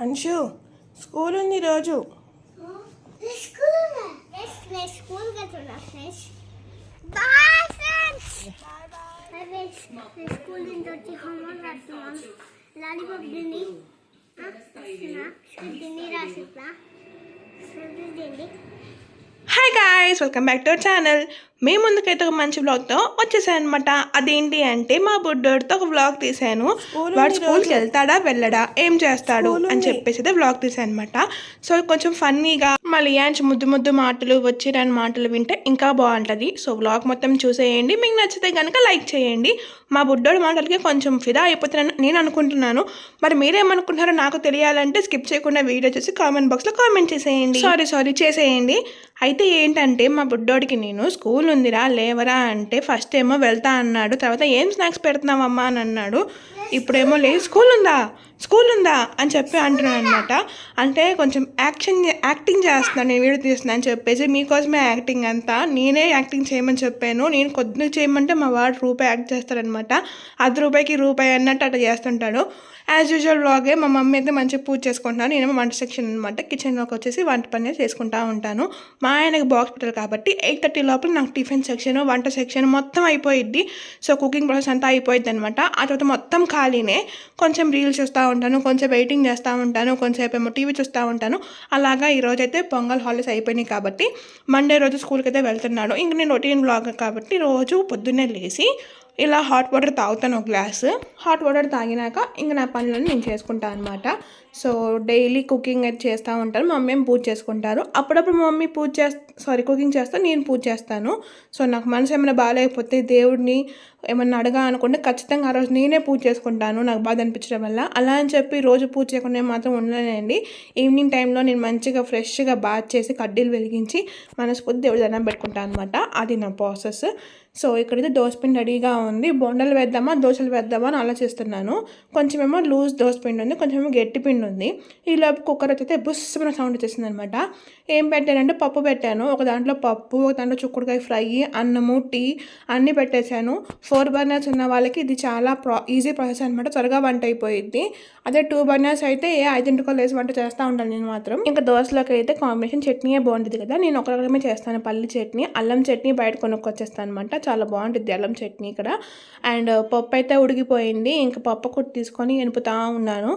Anshu school ఉంది ఈరోజు. Hi guys, welcome back to our channel. మీ ముందుకైతే ఒక మంచి వ్లాగ్తో వచ్చేసాను అనమాట. అదేంటి అంటే మా బుడ్డోడితో ఒక వ్లాగ్ తీసాను. వాడు స్కూల్కి వెళ్తాడా వెళ్ళడా ఏం చేస్తాడు అని చెప్పేసి అయితే వ్లాగ్ తీసాను అనమాట. సో కొంచెం ఫన్నీగా మళ్ళీ ముద్దు ముద్దు మాటలు వచ్చిరాని మాటలు వింటే ఇంకా బాగుంటుంది. సో వ్లాగ్ మొత్తం చూసేయండి. మీకు నచ్చితే కనుక లైక్ చేయండి. మా బుడ్డోడి మాటలకి కొంచెం ఫిదా అయిపోతున్నాను నేను అనుకుంటున్నాను. మరి మీరేమనుకుంటున్నారో నాకు తెలియాలంటే స్కిప్ చేయకుండా వీడియో చూసి కామెంట్ బాక్స్లో కామెంట్ చేసేయండి. సారీ చేసేయండి. అయితే ఏంటంటే మా బుడ్డోడికి నేను స్కూల్ ఉందిరా లేవరా అంటే ఫస్ట్ ఏమో వెళ్తా అన్నాడు. తర్వాత ఏం స్నాక్స్ పెడుతున్నావమ్మా అని అన్నాడు. ఇప్పుడేమో స్కూల్ ఉందా అని చెప్పి అంటున్నాను అనమాట. అంటే కొంచెం యాక్టింగ్ చేస్తున్నాను, నేను వీడియో తీస్తున్నాను అని చెప్పేసి మీకోసమే యాక్టింగ్ అంతా. నేనే యాక్టింగ్ చేయమని చెప్పాను. నేను కొద్దిగా చేయమంటే మా వాడు రూపాయి యాక్ట్ చేస్తాడనమాట. ₹1 అన్నట్టు అట్లా చేస్తుంటాడు. యాజ్ యూజువల్ వ్లాగే. మా మమ్మీ అయితే మంచిగా పూజ చేసుకుంటున్నాను. నేనేమో వంట సెక్షన్ అనమాట. కిచెన్లోకి వచ్చేసి వంట పని చేసుకుంటూ ఉంటాను. మా ఆయనకి బాక్స్ పెట్టాలి కాబట్టి 8:30 లోపల నాకు టిఫిన్ సెక్షన్ వంట సెక్షన్ మొత్తం అయిపోయిద్ది. సో కుకింగ్ ప్రాసెస్ అంతా అయిపోయిద్ది అనమాట. ఆ తర్వాత మొత్తం ఖాళీనే. కొంచెం రీల్స్ చూస్తూ ఉంటాను, కొంచెం వెయిటింగ్ చేస్తూ ఉంటాను, కొంచెంసేపు ఏమో టీవీ చూస్తూ ఉంటాను. అలాగా ఈరోజైతే పొంగల్ హాలిడేస్ అయిపోయినాయి కాబట్టి మండే రోజు స్కూల్కి అయితే వెళ్తున్నాడు. ఇంక నేను రొటీన్ వ్లాగ్ కాబట్టి రోజు పొద్దున్నే లేచి ఇలా హాట్ వాటర్ తాగుతాను ఒక గ్లాసు. హాట్ వాటర్ తాగినాక ఇంక నా పనులను నేను చేసుకుంటాను అనమాట. సో డైలీ కుకింగ్ అయితే చేస్తూ ఉంటాను. మా మమ్మీ పూజ చేసుకుంటారు. అప్పుడప్పుడు మా మమ్మీ కుకింగ్ చేస్తా, నేను పూజ చేస్తాను. సో నాకు మనసు ఏమైనా బాగాలేకపోతే దేవుడిని ఏమన్నా అడగా అనుకుంటే ఖచ్చితంగా ఆ రోజు నేనే పూజ చేసుకుంటాను, నాకు బాధ అనిపించడం వల్ల. అలా అని చెప్పి రోజు పూజ చేయకుండా మాత్రం ఉండలేనండి. ఈవినింగ్ టైంలో నేను మంచిగా ఫ్రెష్గా బాత్ చేసి కడ్డీలు వెలిగించి మనస్ఫూర్తి దేవుడి దండం పెట్టుకుంటాను అనమాట. అది నా ప్రాసెస్. సో ఇక్కడైతే దోసపిండి రెడీగా ఉంది. బొండలు వేద్దామా దోశలు వేద్దామా అని ఆలోచిస్తున్నాను. కొంచెమేమో లూజ్ దోసపిండి ఉంది, కొంచెమేమో గట్టి పిండి ఉంది. ఈలోపు కుక్కర్ అయితే బుస్సున సౌండ్ వచ్చేసింది అనమాట. ఏం పెట్టానంటే పప్పు పెట్టాను. ఒక దాంట్లో పప్పు, ఒక దాంట్లో చుక్కుడుకాయ ఫ్రై, అన్నము, టీ అన్నీ పెట్టేశాను. 4 బర్నర్స్ ఉన్న వాళ్ళకి ఇది చాలా ఈజీ ప్రాసెస్ అనమాట. త్వరగా వంట అయిపోయిద్ది. అదే 2 బర్నర్స్ అయితే 5 లేసి వంట చేస్తూ ఉంటాను నేను మాత్రం. ఇంకా దోశలోకి అయితే కాంబినేషన్ చట్నీయే బాగుంటుంది కదా. నేను ఒక రకమే చేస్తాను, పల్లి చట్నీ. అల్లం చట్నీ బయట కొనుక్కొచ్చేస్తాను అనమాట. చాలా బాగుంటుంది అల్లం చట్నీ ఇక్కడ. అండ్ పప్పు అయితే ఉడికిపోయింది. ఇంకా పప్పు కూడా తీసుకొని ఎనుపుతా ఉన్నాను.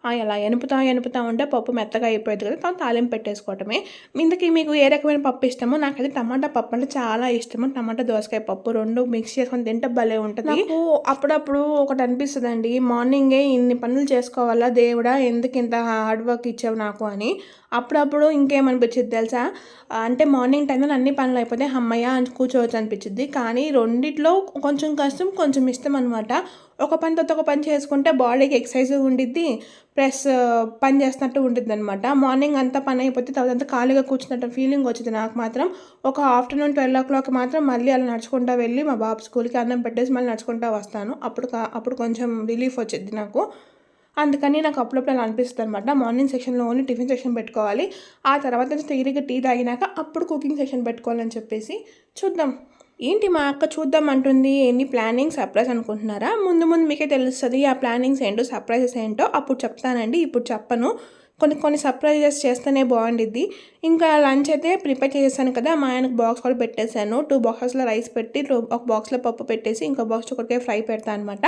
అలా ఎనుపుతా ఉంటే పప్పు మెత్తగా అయిపోయింది కదా, తను తాలింపు పెట్టేసుకోవటమే. ఇందుకు మీకు ఏ రకమైన పప్పు ఇష్టమో? నాకైతే టమాటా పప్పు అంటే చాలా ఇష్టము. టమాటా దోసకాయ పప్పు 2 మిక్స్ చేసుకొని తింటే భలే ఉంటుంది. నాకు అప్పుడప్పుడు ఒకటి అనిపిస్తుంది అండి, మార్నింగే ఇన్ని పనులు చేసుకోవాలా దేవుడా, ఎందుకు ఇంత హార్డ్ వర్క్ ఇచ్చావు నాకు అని. అప్పుడప్పుడు ఇంకేమనిపించింది తెలుసా, అంటే మార్నింగ్ టైంలో అన్ని పనులు అయిపోతే అమ్మయ్య అని కూర్చోవచ్చు అనిపించింది. కానీ రెండిట్లో కొంచెం కష్టం కొంచెం ఇష్టం అనమాట. ఒక పని తర్వాత ఒక పని చేసుకుంటే బాడీకి ఎక్సర్సైజ్ ఉండిద్ది, ప్లస్ పని చేస్తున్నట్టు ఉంటుంది అనమాట. మార్నింగ్ అంతా పని అయిపోతే తర్వాత అంతా ఖాళీగా కూర్చున్నట్టు ఫీలింగ్ వచ్చింది నాకు మాత్రం. ఒక ఆఫ్టర్నూన్ 12 o'clock మాత్రం మళ్ళీ అలా నడుచుకుంటూ వెళ్ళి మా బాబు స్కూల్కి అన్నం పెట్టేసి మళ్ళీ నడుచుకుంటూ వస్తాను. అప్పుడు కొంచెం రిలీఫ్ వచ్చింది నాకు. అందుకని నాకు అప్పుడప్పుడు అలా అనిపిస్తుంది అనమాట. మార్నింగ్ సెక్షన్లో ఓన్లీ టిఫిన్ సెక్షన్ పెట్టుకోవాలి, ఆ తర్వాత తీరిగా టీ తాగినాక అప్పుడు కుకింగ్ సెక్షన్ పెట్టుకోవాలని చెప్పేసి చూద్దాం. ఏంటి మా అక్క చూద్దాం అంటుంది, ఎన్ని ప్లానింగ్ సర్ప్రైజ్ అనుకుంటున్నారా? ముందు మీకే తెలుస్తుంది ఆ ప్లానింగ్స్ ఏంటో, సర్ప్రైజెస్ ఏంటో. అప్పుడు చెప్తానండి, ఇప్పుడు చెప్పను. కొన్ని సర్ప్రైజెస్ చేస్తేనే బాగుండిద్ది. ఇంకా లంచ్ అయితే ప్రిపేర్ చేసేసాను కదా, మా ఆయనకు బాక్స్ కూడా పెట్టేశాను. 2 బాక్సెస్లో రైస్ పెట్టి ఒక బాక్స్లో పప్పు పెట్టేసి ఇంకో బాక్స్ చుక్కడికాయ ఫ్రై పెడతాను అనమాట.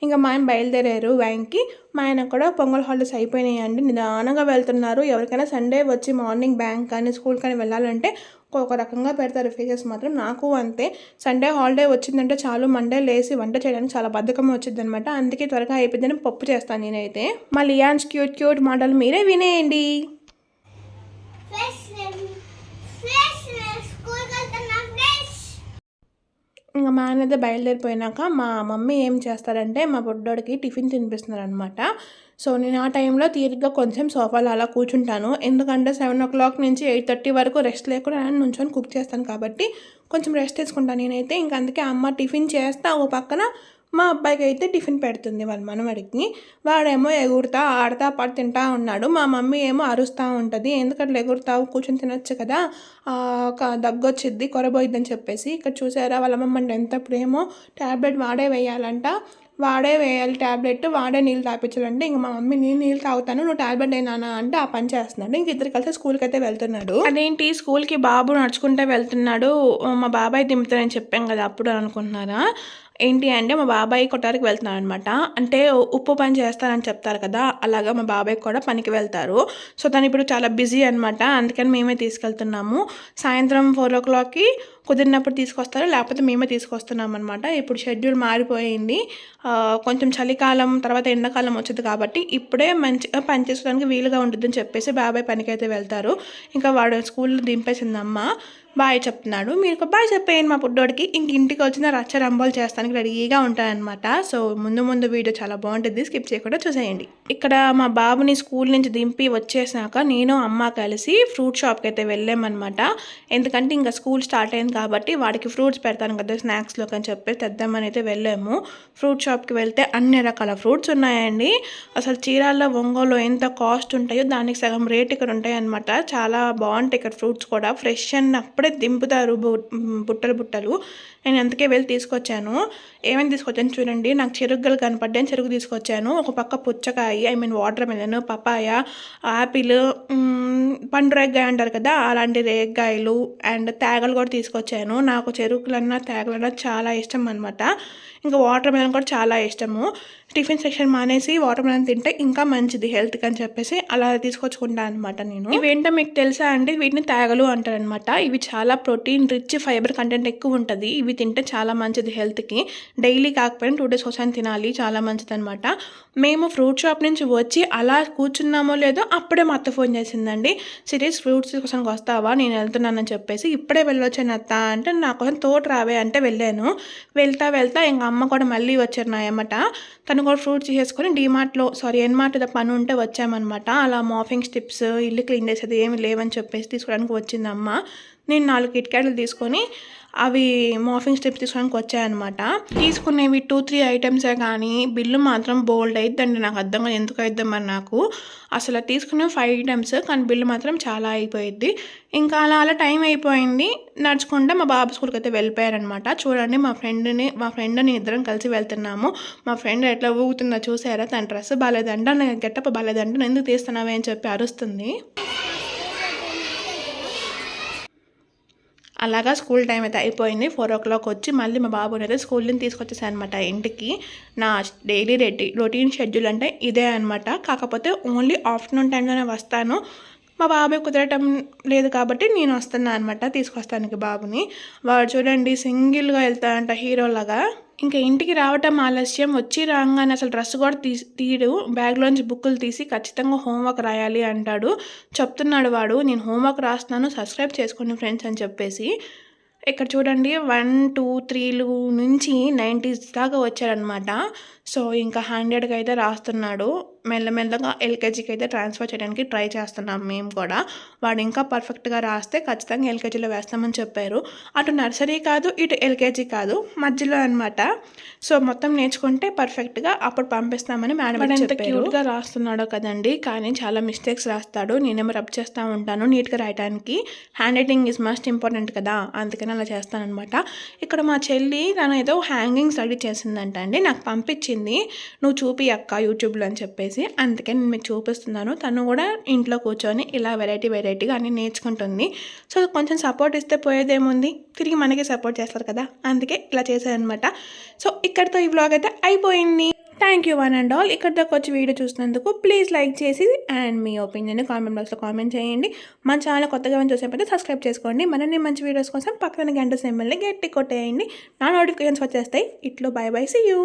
ఇంకా మా ఆయన బయలుదేరారు బ్యాంక్కి. మా ఆయన కూడా పొంగల్ హాలిడేస్ అయిపోయినాయండి, నిదానంగా వెళ్తున్నారు. ఎవరికైనా సండే వచ్చి మార్నింగ్ బ్యాంక్ కానీ స్కూల్ కానీ వెళ్ళాలంటే ఒక రకంగా పెడతారు ఫేసెస్ మాత్రం. నాకు అంతే, సండే హాలిడే వచ్చిందంటే చాలు, మండే లేసి వంట చేయడానికి చాలా బద్ధకం వచ్చింది అనమాట. అందుకే త్వరగా అయిపోయిందని పప్పు చేస్తాను నేనైతే. మా లియాన్స్ క్యూట్ మాటలు మీరే వినేయండి. ఇంకా మా ఆయన అయితే బయలుదేరిపోయినాక మా మమ్మీ ఏం చేస్తారంటే మా బుడ్డోడికి టిఫిన్ తినిపిస్తున్నారు అనమాట. సో నేను ఆ టైంలో తీరిగ్గా కొంచెం సోఫాలో అలా కూర్చుంటాను. ఎందుకంటే 7 o'clock నుంచి 8:30 వరకు రెస్ట్ లేకుండా నుంచొని కుక్ చేస్తాను కాబట్టి కొంచెం రెస్ట్ తీసుకుంటాను నేనైతే. ఇంక అందుకే అమ్మ టిఫిన్ చేస్తా ఓ పక్కన మా అబ్బాయికి అయితే టిఫిన్ పెడుతుంది వాళ్ళ మనవడికి. వాడేమో ఎగురుతా ఆడుతా పాటు తింటా ఉన్నాడు. మా మమ్మీ ఏమో అరుస్తూ ఉంటుంది, ఎందుకంటే ఎగురుతావు, కూర్చొని తినొచ్చు కదా, దగ్గొచ్చిద్ది కొరబోయిద్దని చెప్పేసి. ఇక్కడ చూసారా వాళ్ళ అమ్మమ్మ అంటే ఎంత ప్రేమో, ట్యాబ్లెట్ వాడే వేయాలంట. వాడే వేయాలి ట్యాబ్లెట్, వాడే నీళ్ళు తాపించాలంటే ఇంక మా మమ్మీ నేను నీళ్ళు తాగుతాను, నువ్వు ట్యాబ్లెట్ అయినా అంటే ఆ పని చేస్తున్నాడు. ఇంక ఇద్దరు కలిసి స్కూల్కి అయితే వెళ్తున్నాడు. అదేంటి స్కూల్కి బాబు నడుచుకుంటే వెళ్తున్నాడు, మా బాబాయ్ దింపుతారని చెప్పాం కదా అప్పుడు అనుకుంటున్నారా? ఏంటి అంటే మా బాబాయ్ కొట్టారికి వెళ్తున్నాడు అనమాట. అంటే ఉప్పు పని చేస్తారని చెప్తారు కదా, అలాగా మా బాబాయ్ కూడా పనికి వెళ్తారు. సో తను ఇప్పుడు చాలా బిజీ అనమాట, అందుకని మేమే తీసుకెళ్తున్నాము. సాయంత్రం 4 o'clockకి కుదిరినప్పుడు తీసుకొస్తారు, లేకపోతే మేమే తీసుకొస్తున్నాం అనమాట. ఇప్పుడు షెడ్యూల్ మారిపోయింది, కొంచెం చలికాలం తర్వాత ఎండాకాలం వచ్చింది కాబట్టి ఇప్పుడే మంచిగా పని చేసుకోవడానికి వీలుగా ఉంటుందని చెప్పేసి బాబాయ్ పనికి అయితే వెళ్తారు. ఇంకా వాడు స్కూల్లో దింపేసిందమ్మ, బాయ్ చెప్తున్నాడు. మీరు ఒక బాయ్ చెప్పేయండి మా పుట్టోడికి. ఇంటికి వచ్చిన రచ్చ రంబోలు చేస్తానికి రెడీగా ఉంటాయన్నమాట. సో ముందు వీడియో చాలా బాగుంటుంది, స్కిప్ చేయకుండా చూసేయండి. ఇక్కడ మా బాబుని స్కూల్ నుంచి దింపి వచ్చేసాక నేను అమ్మ కలిసి ఫ్రూట్ షాప్కి అయితే వెళ్ళామన్నమాట. ఎందుకంటే ఇంకా స్కూల్ స్టార్ట్ అయింది కాబట్టి వాడికి ఫ్రూట్స్ పెడతాను కదా స్నాక్స్లోకి అని చెప్పి తెద్దామని అయితే వెళ్ళాము. ఫ్రూట్ షాప్కి వెళ్తే అన్ని రకాల ఫ్రూట్స్ ఉన్నాయండి. అసలు చీరాల్లో ఒంగోలు ఎంత కాస్ట్ ఉంటాయో దానికి సగం రేట్ ఇక్కడ ఉంటాయి అనమాట. చాలా బాగుంటాయి ఇక్కడ ఫ్రూట్స్ కూడా, ఫ్రెష్ అండ్ అప్పుడే దింపుతారు బుట్టలు. నేను అందుకే వెళ్ళి తీసుకొచ్చాను. ఏమేమి తీసుకొచ్చాను చూడండి. నాకు చెరుకులు కనపడ్డాను, చెరుకు తీసుకొచ్చాను. ఒక పక్క పుచ్చకాయ, వాటర్ మెలన్, పపాయ, ఆపిల్, పండు రేగ్గాయ అంటారు కదా అలాంటి రేగ్గాయలు అండ్ తేగలు కూడా తీసుకొచ్చాను. నాకు చెరుకులన్నా తేగలన్నా చాలా ఇష్టం అనమాట. ఇంకా వాటర్ మెలన్ కూడా చాలా ఇష్టము. టిఫిన్ సెక్షన్ మానేసి వాటర్ మెలన్ తింటే ఇంకా మంచిది హెల్త్కి అని చెప్పేసి అలా తీసుకొచ్చుకుంటాను అనమాట నేను. ఇవేంటో మీకు తెలుసా అండి, వీటిని తేగలు అంటారనమాట. ఇవి చాలా ప్రోటీన్ రిచ్, ఫైబర్ కంటెంట్ ఎక్కువ ఉంటుంది. ఇవి తింటే చాలా మంచిది హెల్త్కి. డైలీ కాకపోయినా 2 days ఒకసారి తినాలి, చాలా మంచిది అనమాట. మేము ఫ్రూట్ షాప్ నుంచి వచ్చి అలా కూర్చున్నామో లేదో అప్పుడే మా అత్త ఫోన్ చేసిందండి. సిరీస్ ఫ్రూట్స్ కోసం వస్తావా, నేను వెళ్తున్నానని చెప్పేసి. ఇప్పుడే వెళ్ళొచ్చాను అత్త అంటే, నా కోసం తోట రావే అంటే వెళ్ళాను. వెళ్తా ఇంకా అమ్మ కూడా మళ్ళీ వచ్చారు నా ఏమట. తను కూడా ఫ్రూట్స్ చేసుకొని ఎన్మార్ట్ పని ఉంటే వచ్చామన్నమాట. అలా మాఫింగ్ స్టిప్స్, ఇల్లు క్లీన్ చేసేది ఏమి లేవని చెప్పేసి తీసుకోవడానికి వచ్చింది అమ్మ. నేను 4 కిట్కాట్లు తీసుకొని అవి మాఫింగ్ స్టెప్స్ తీసుకోవడానికి వచ్చాయన్నమాట. తీసుకునేవి 2-3 ఐటమ్సే కానీ బిల్లు మాత్రం బోల్డ్ అయిద్దండి. నాకు అర్థం కాదు ఎందుకు అయిద్దాం మరి. నాకు అసలు తీసుకునే 5 items కానీ బిల్లు మాత్రం చాలా అయిపోయిద్ది. ఇంకా అలా టైం అయిపోయింది. నడుచుకుంటే మా బాబు స్కూల్కి అయితే వెళ్ళిపోయారనమాట. చూడండి మా ఫ్రెండ్ని ఇద్దరం కలిసి వెళ్తున్నాము. మా ఫ్రెండ్ ఎట్లా ఊగుతుందో చూసారా? తన డ్రెస్ బాగాలేదంట, నాకు గెటప్ బాగాలేదంట, నేను ఎందుకు తీస్తున్నావే అని చెప్పి అరుస్తుంది. అలాగా స్కూల్ టైం అయితే అయిపోయింది. 4 o'clock వచ్చి మళ్ళీ మా బాబుని అయితే స్కూల్ నుంచి తీసుకొచ్చేసాను అనమాట ఇంటికి. నా డైలీ రొటీన్ షెడ్యూల్ అంటే ఇదే అనమాట. కాకపోతే ఓన్లీ ఆఫ్టర్నూన్ టైంలోనే వస్తాను. మా బాబాయ్ కుదరటం లేదు కాబట్టి నేను వస్తున్నాను అనమాట తీసుకొస్తానికి బాబుని. వాడు చూడండి సింగిల్గా వెళ్తాడంట హీరోలాగా. ఇంకా ఇంటికి రావటం ఆలస్యం, వచ్చి రాగానే అసలు డ్రెస్ కూడా తీయడు. బ్యాగ్లోంచి బుక్కులు తీసి ఖచ్చితంగా హోంవర్క్ రాయాలి అంటాడు. చెప్తున్నాడు వాడు, నేను హోంవర్క్ రాస్తున్నాను, సబ్స్క్రైబ్ చేసుకోండి ఫ్రెండ్స్ అని చెప్పేసి. ఇక్కడ చూడండి 1, 2, 3 నుంచి 90s దాకా వచ్చాడనమాట. సో ఇంకా 100కి అయితే రాస్తున్నాడు. మెల్లమెల్లగా ఎల్కేజీకి అయితే ట్రాన్స్ఫర్ చేయడానికి ట్రై చేస్తున్నాం మేము కూడా. వాడు ఇంకా పర్ఫెక్ట్గా రాస్తే ఖచ్చితంగా ఎల్కేజీలో వేస్తామని చెప్పారు. అటు నర్సరీ కాదు, ఇటు ఎల్కేజీ కాదు, మధ్యలో అనమాట. సో మొత్తం నేర్చుకుంటే పర్ఫెక్ట్గా అప్పుడు పంపిస్తామని మేడం ఎంత క్యూట్గా రాస్తున్నాడో కదండి. కానీ చాలా మిస్టేక్స్ రాస్తాడు. నేనేమో రబ్ చేస్తూ ఉంటాను నీట్గా రాయడానికి. Hand writing is must important కదా, అందుకని అలా చేస్తానమాట. ఇక్కడ మా చెల్లి తను ఏదో హ్యాంగింగ్ స్టడీ చేసిందంట అండి, నాకు పంపించింది. నువ్వు చూపి అక్క యూట్యూబ్లో అని చెప్పేసి. అందుకే నేను మీకు చూపిస్తున్నాను. తను కూడా ఇంట్లో కూర్చొని ఇలా వెరైటీగా అన్నీ నేర్చుకుంటుంది. సో కొంచెం సపోర్ట్ ఇస్తే పోయేదేముంది, తిరిగి మనకి సపోర్ట్ చేస్తారు కదా, అందుకే ఇలా చేశారనమాట. సో ఇక్కడితో ఈ వ్లాగ్ అయితే అయిపోయింది. Thank you one and all. ఇక్కడ దాకా వచ్చి వీడియో చూసినందుకు ప్లీజ్ లైక్ చేసి అండ్ మీ ఒపీనియన్ కామెంట్ బాక్స్లో కామెంట్ చేయండి. మన ఛానల్ కొత్తగా చూసేపోతే సబ్స్క్రైబ్ చేసుకోండి. మరిన్ని మంచి వీడియోస్ కోసం పక్కన గంట సింబల్ని గట్టి కొట్టేయండి. నా నోటిఫికేషన్స్ వచ్చేస్తాయి. ఇట్లో బై సీ యూ.